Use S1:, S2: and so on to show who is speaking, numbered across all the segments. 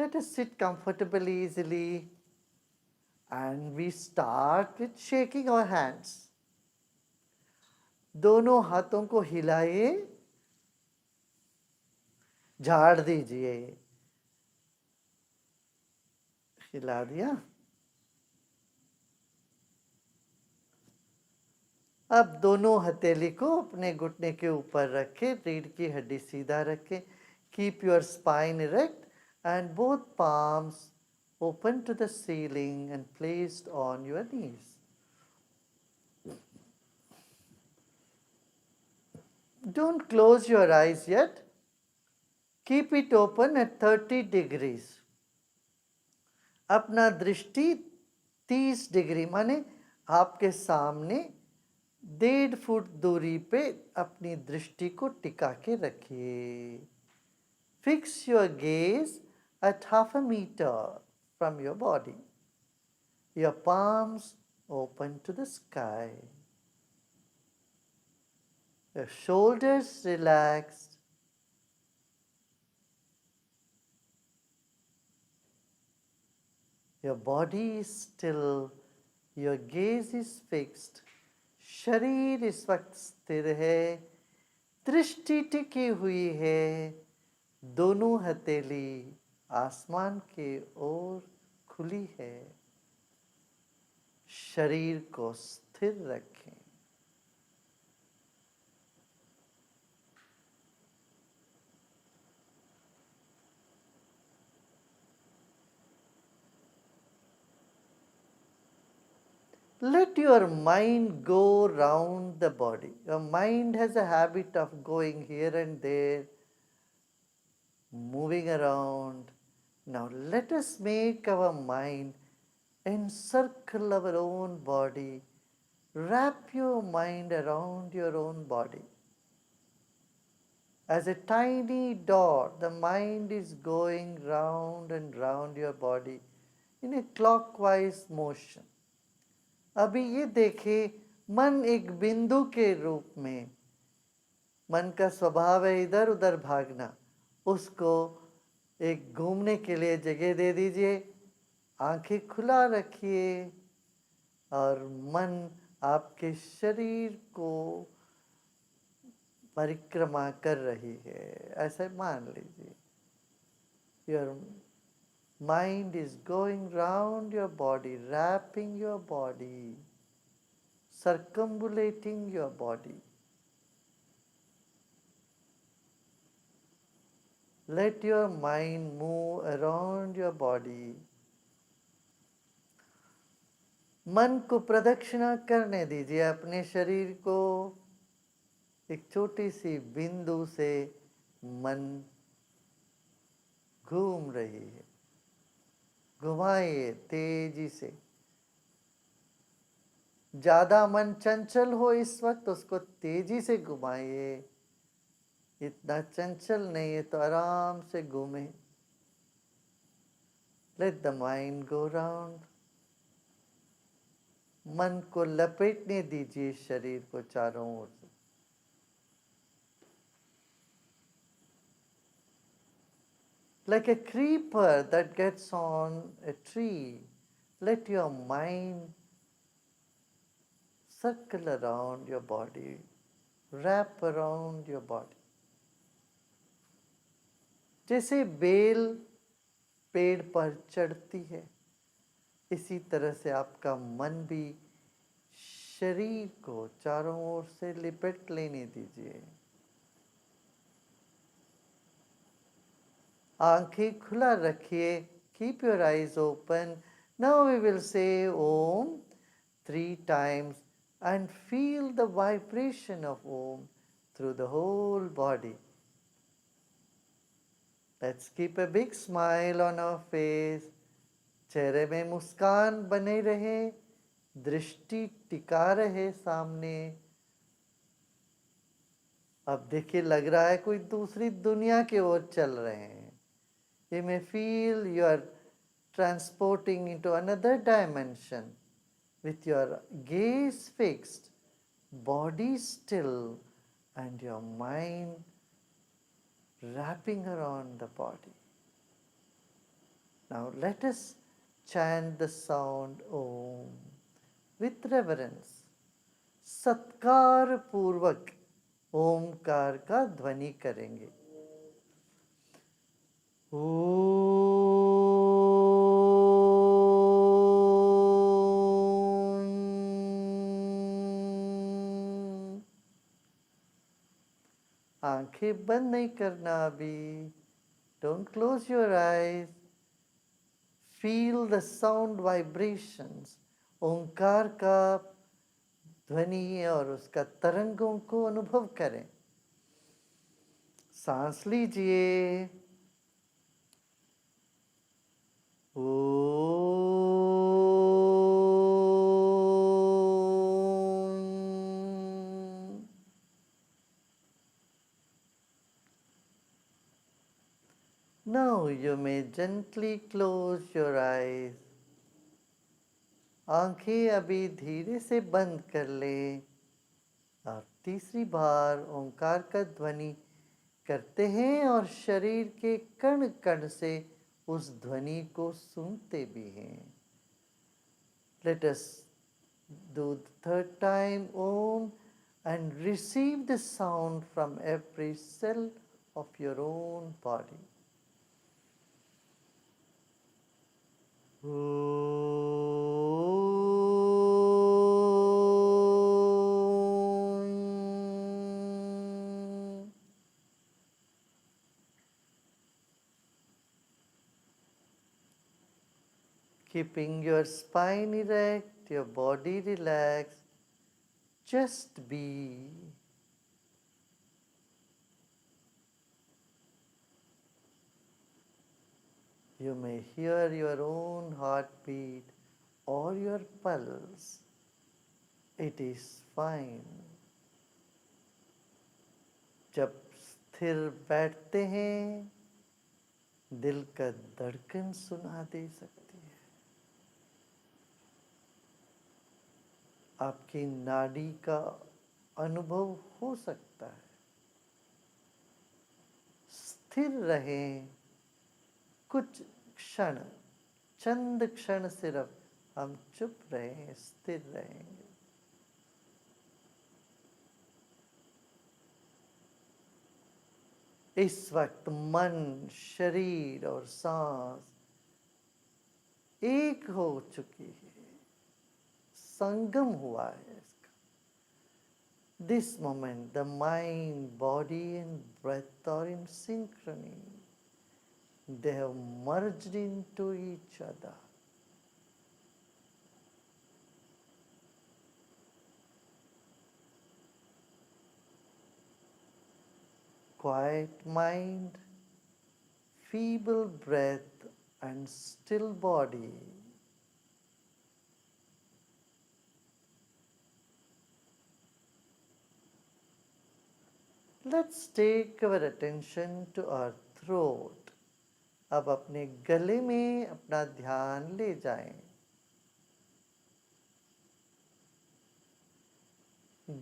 S1: Let us sit comfortably, easily, and we start with shaking our hands. दोनों हाथों को हिलाइए, झाड़ दीजिए। हिला दिया। अब दोनों हथेली को अपने घुटने के ऊपर रखें, रीढ़ की हड्डी सीधा रखें। Keep your spine erect and both palms open to the ceiling and placed on your knees. Don't close your eyes yet. Keep it open at 30 degrees. अपना दृष्टि 30 डिग्री माने आपके सामने 1.5 फुट दूरी पे अपनी दृष्टि को टिका के रखिए। Fix your gaze at 1/2 meter from your body. Your palms open to the sky. Your shoulders relaxed. Your body is still. Your gaze is fixed. शरीर इस वक्त स्थिर है, दृष्टि टिकी हुई है, दोनों हथेली आसमान के ओर खुली है। शरीर को स्थिर रखें। Let your mind go round the body. Your mind has a habit of going here and there, moving around. Now let us make our mind encircle our own body. Wrap your mind around your own body. As a tiny dot, the mind is going round and round your body in a clockwise motion. अभी ये देखिए, मन एक बिंदु के रूप में, मन का स्वभाव है इधर उधर भागना, उसको एक घूमने के लिए जगह दे दीजिए, आंखें खुला रखिए और मन आपके शरीर को परिक्रमा कर रही है, ऐसा मान लीजिए। Your mind is going round your body, wrapping your body, circumambulating your body. Let your mind move around your body. मन को प्रदक्षिणा करने दीजिए अपने शरीर को। एक छोटी सी बिंदु से मन घूम रही है, घुमाइए तेजी से। ज़्यादा मन चंचल हो इस वक्त, उसको तेजी से घुमाइए। इतना चंचल नहीं है तो आराम से घूमे। Let the mind go round. मन को लपेटने दीजिए शरीर को चारों ओर से। Like a creeper that gets on a tree, let your mind circle around your body, wrap around your body. जैसे बेल पेड़ पर चढ़ती है, इसी तरह से आपका मन भी शरीर को चारों ओर से लिपट लेने दीजिए। आंखें खुला रखिए। Keep your eyes open. Now we will say Om 3 times and feel the vibration of Om through the whole body. Let's keep a big smile on our face. चेहरे में मुस्कान बने रहे, दृष्टि टिका रहे सामने। अब देखिए, लग रहा है कोई दूसरी दुनिया की ओर चल रहे हैं। You may feel you are transporting into another dimension with your gaze fixed, body still, and your mind wrapping around the body. Now let us chant the sound Om with reverence. सत्कार पूर्वक ओमकार का ध्वनि करेंगे. आंखें बंद नहीं करना अभी. Don't close your eyes. Feel the sound vibrations. ओंकार का ध्वनि और उसका तरंगों को अनुभव करें. सांस लीजिए. Now you may gently close your eyes. आंखें अभी धीरे से बंद कर ले. आप तीसरी बार ओंकार का ध्वनि करते हैं और शरीर के कण कण से उस ध्वनि को सुनते भी हैं. Let us do the third time Om and receive the sound from every cell of your own body. Keeping your spine erect, your body relaxed, just be. You may hear your own heartbeat or your pulse. It is fine. जब स्थिर बैठते हैं, दिल का धड़कन सुना दे सकती है. आपकी नाड़ी का अनुभव हो सकता है. स्थिर रहें. कुछ क्षण, चंद क्षण सिर्फ हम चुप रहें, स्थिर रहेंगे. इस वक्त मन, शरीर और सांस एक हो चुकी है. संगम हुआ है इसका. This moment, the mind, body and breath are in synchrony. They have merged into each other. Quiet mind, feeble breath and still body. Let's take our attention to our throat. अब अपने गले में अपना ध्यान ले जाएं.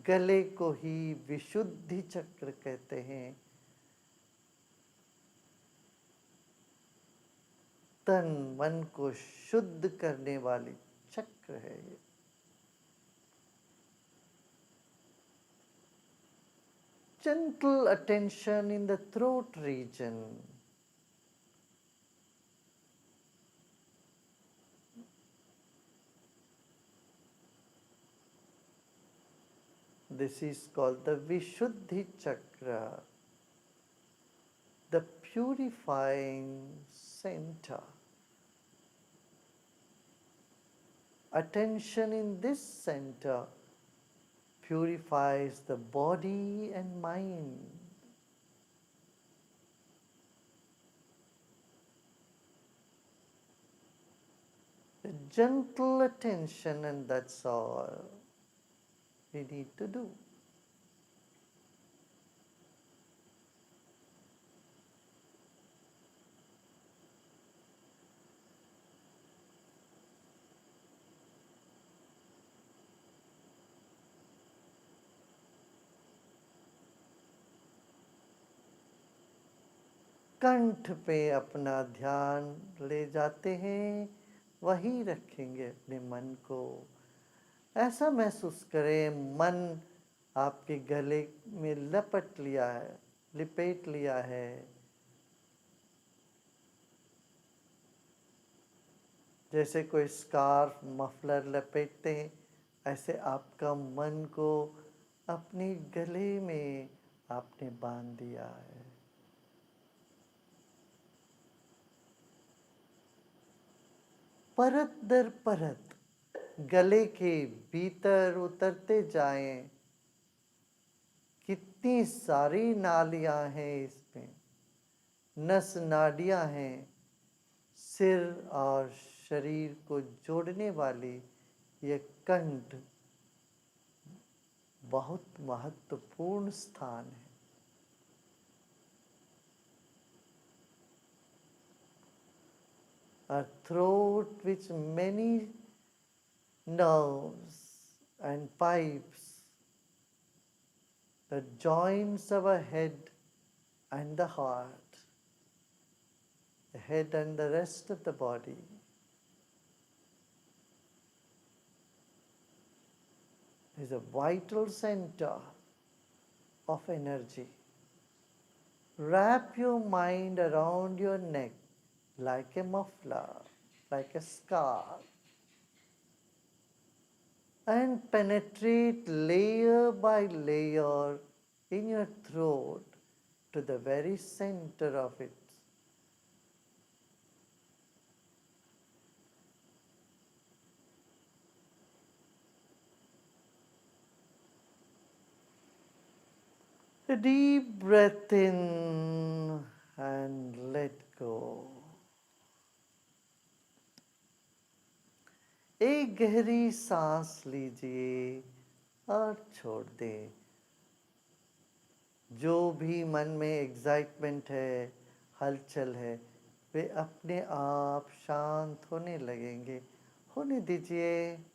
S1: गले को ही विशुद्धि चक्र कहते हैं. तन मन को शुद्ध करने वाली चक्र है ये. Gentle attention in the throat region. This is called the Vishuddhi Chakra, the purifying center. Attention in this center purifies the body and mind. A gentle attention, and that's all we need to do. कंठ पे अपना ध्यान ले जाते हैं, वहीं रखेंगे अपने मन को। ऐसा महसूस करें मन आपके गले में लपेट लिया है, लिपेट लिया है। जैसे कोई स्कार्फ मफलर लपेटते हैं, ऐसे आपका मन को अपने गले में आपने बांध दिया है। परत दर परत गले के भीतर उतरते जाएं। कितनी सारी नालियां हैं इसमें, नस नाड़ियां हैं। सिर और शरीर को जोड़ने वाली ये कंठ बहुत महत्वपूर्ण स्थान है। A throat which many nerves and pipes that joins our head and the heart, the head and the rest of the body. Is a vital center of energy. Wrap your mind around your neck like a muffler, like a scarf, and penetrate layer by layer in your throat to the very center of it. A deep breath in and let go. एक गहरी सांस लीजिए और छोड़ दें। जो भी मन में एक्साइटमेंट है, हलचल है, वे अपने आप शांत होने लगेंगे। होने दीजिए।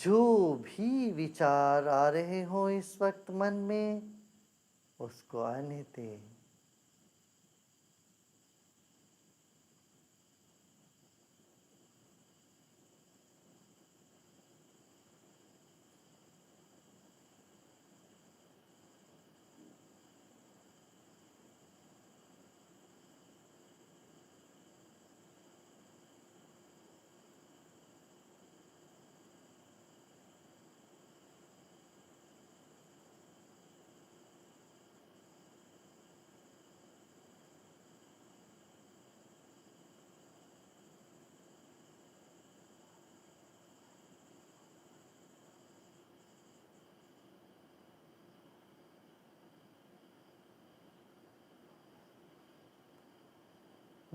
S1: जो भी विचार आ रहे हो इस वक्त मन में, उसको आने दें।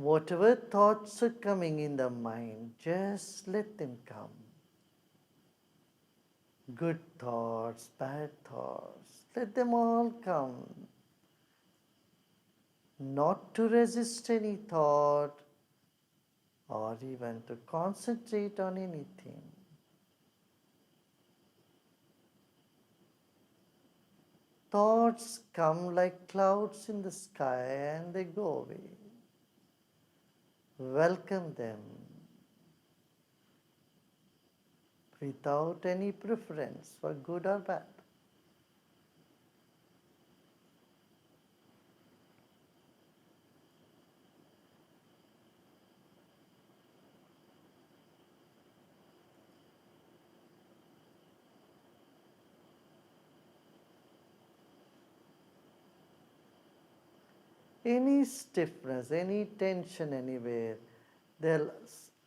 S1: Whatever thoughts are coming in the mind, just let them come. Good thoughts, bad thoughts, let them all come. Not to resist any thought or even to concentrate on anything. Thoughts come like clouds in the sky and they go away. Welcome them without any preference for good or bad. Any stiffness, any tension anywhere, they'll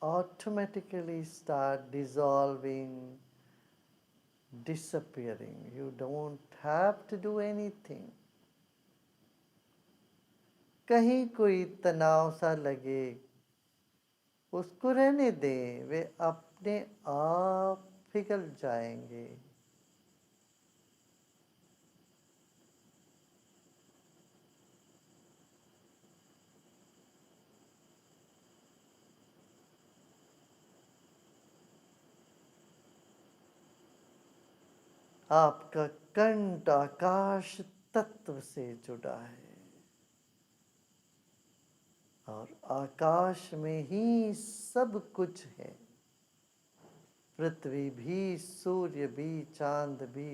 S1: automatically start dissolving, disappearing. You don't have to do anything. कहीं कोई तनाव सा लगे, उसको रहने दें, वे अपने आप पिघल जाएंगे। आपका कंठ आकाश तत्व से जुड़ा है और आकाश में ही सब कुछ है। पृथ्वी भी, सूर्य भी, चांद भी,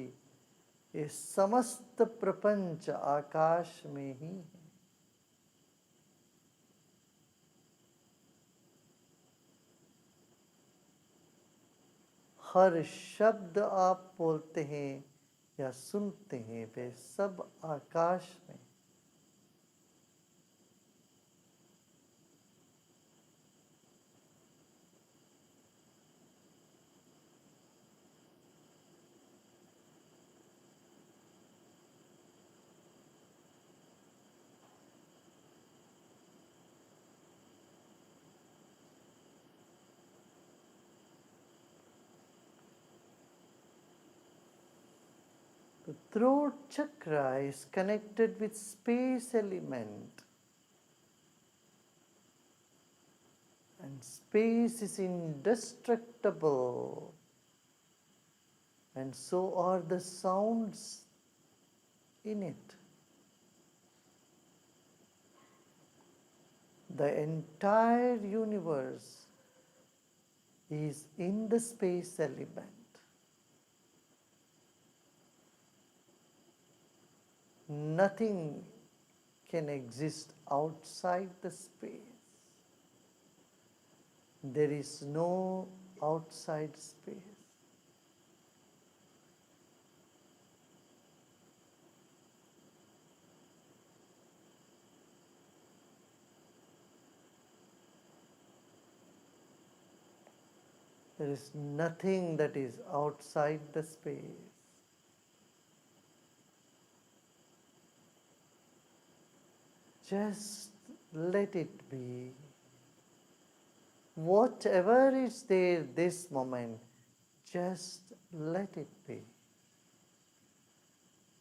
S1: ये समस्त प्रपंच आकाश में ही है। हर शब्द आप बोलते हैं या सुनते हैं वे सब आकाश में। The throat chakra is connected with space element, and space is indestructible, and so are the sounds in it. The entire universe is in the space element. Nothing can exist outside the space. There is no outside space. There is nothing that is outside the space. Just let it be. Whatever is there this moment, just let it be.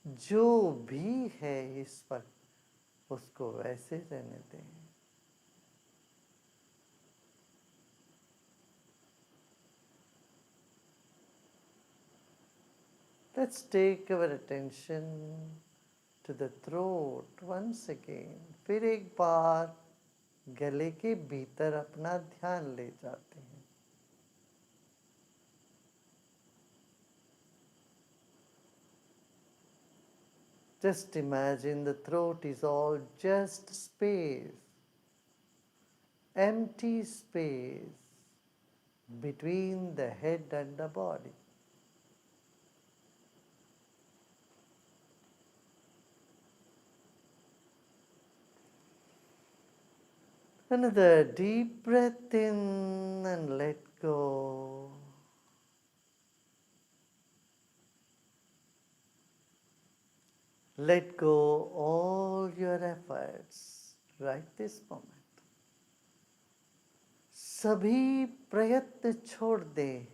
S1: जो भी है इस वक्त उसको वैसे रहने दें। Let's take our attention to the throat once again. फिर एक बार गले के भीतर अपना ध्यान ले जाते हैं। Just imagine the throat is all just space, empty space between the head and the body. Another deep breath in and let go. Let go all your efforts right this moment. सभी प्रयत्न छोड़ दे।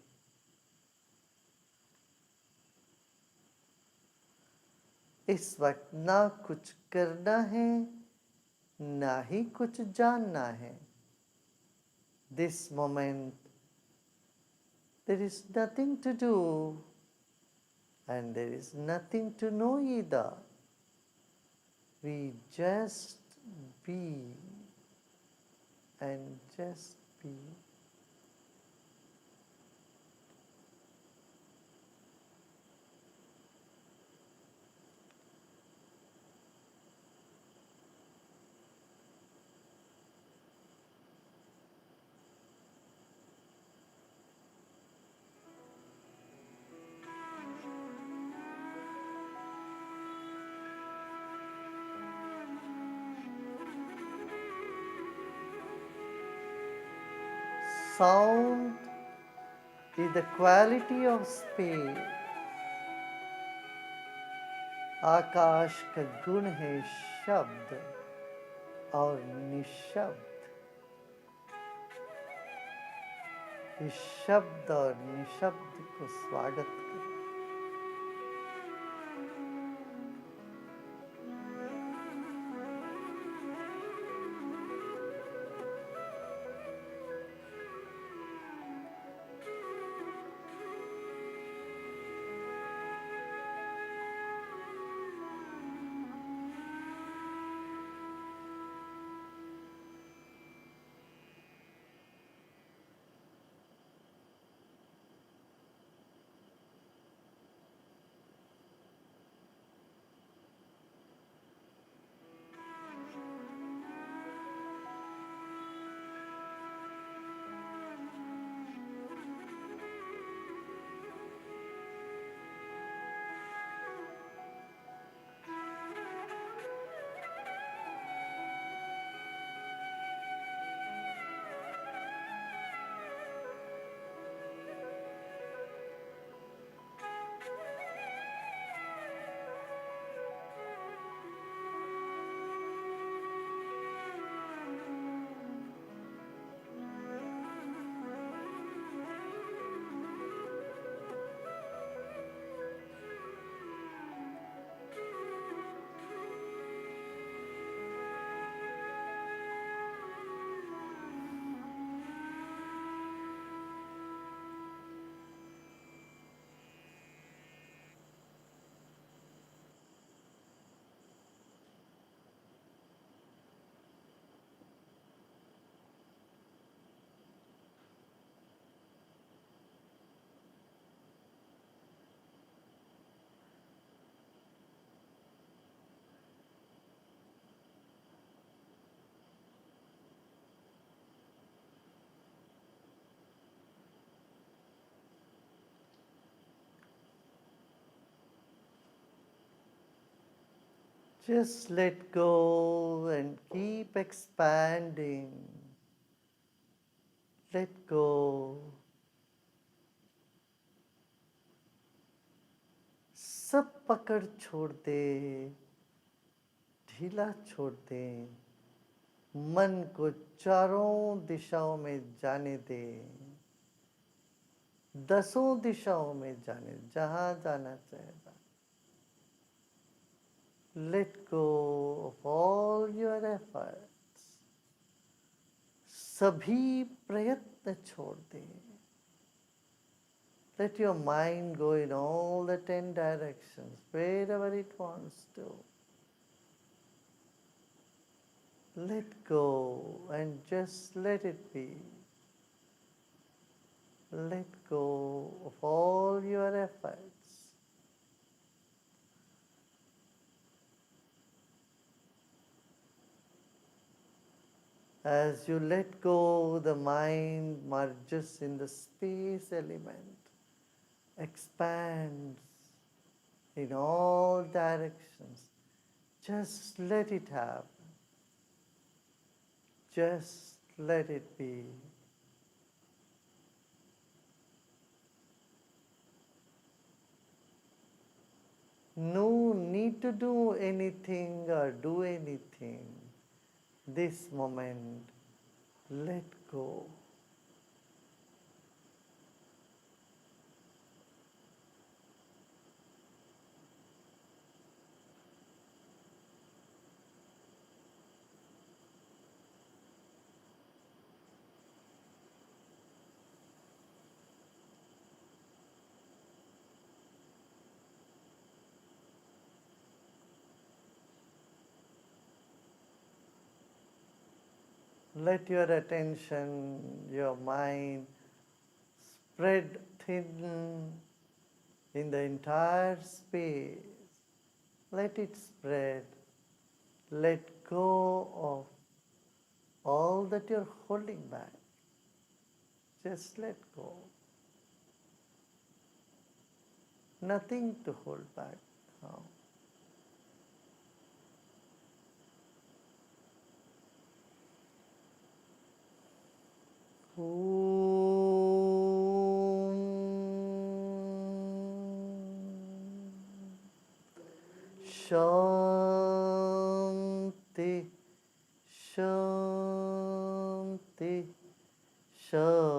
S1: इस वक्त ना कुछ करना है ना ही कुछ जानना है। This moment there is nothing to do and there is nothing to know either. We just be and just be. Sound is the quality of space. आकाश का गुण है शब्द और निशब्द। इस शब्द और निशब्द को स्वागत करें। Just let go and keep expanding. Let go. सब पकड़ छोड़ दे, ढीला छोड़ दे, मन को चारों दिशाओं में जाने दे, दसों दिशाओं में जाने, जहां जाना चाहेगा. Let go of all your efforts. सभी प्रयत्न छोड़ दे. Let your mind go in all the 10 directions, wherever it wants to. Let go and just let it be. Let go of all your efforts. As you let go, the mind merges in the space element, expands in all directions. Just let it happen. Just let it be. No need to do anything or do anything. This moment, let go. Let your attention, your mind spread thin in the entire space. Let it spread. Let go of all that you're holding back. Just let go. Nothing to hold back now. Shanti, Shanti, Shanti.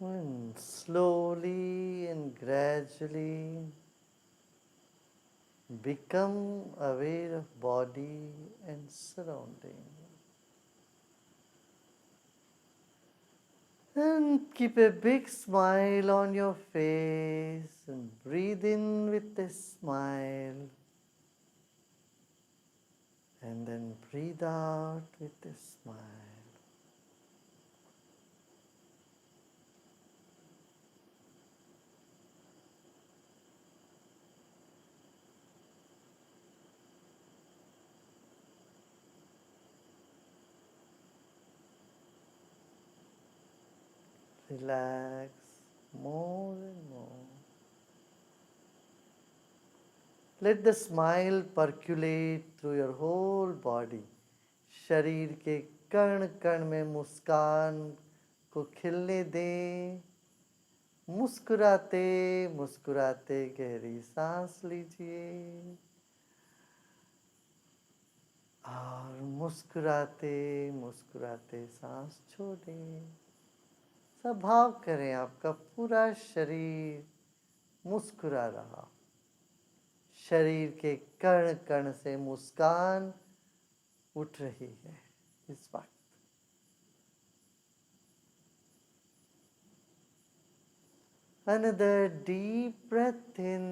S1: And slowly and gradually become aware of body and surrounding. And keep a big smile on your face and breathe in with a smile. And then breathe out with a smile. Relax more and more. Let the smile percolate through your whole body. शरीर के कण कण में मुस्कान को खिलने दें. मुस्कुराते मुस्कुराते गहरी सांस लीजिए और मुस्कुराते मुस्कुराते सांस छोड़ें। स्वभाव करें आपका पूरा शरीर मुस्कुरा रहा, शरीर के कण कण से मुस्कान उठ रही है इस वक्त। Another deep breath in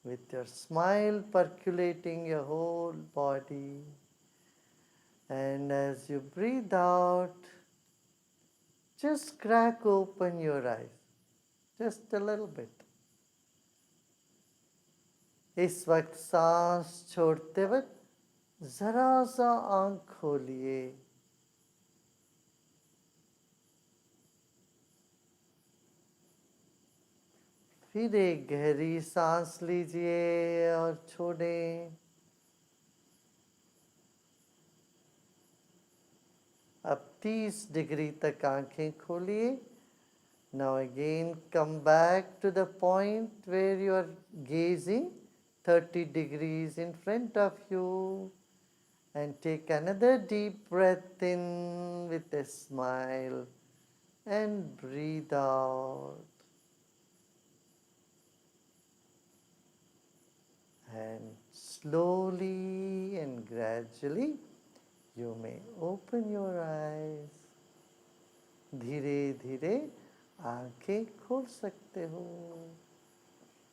S1: with your smile percolating your whole body. And as you breathe out, just crack open your eyes, just a little bit. इस वक्त सांस छोड़ते वक्त जरा सा आंख खोलिए। फिर एक गहरी सांस लीजिए और छोड़ें। अब 30 डिग्री तक आंखें खोलिए। Now again come back to the point where you are gazing 30 degrees in front of you and take another deep breath in with a smile and breathe out. And slowly and gradually you may open your eyes. धीरे धीरे आंखें खोल सकते हो।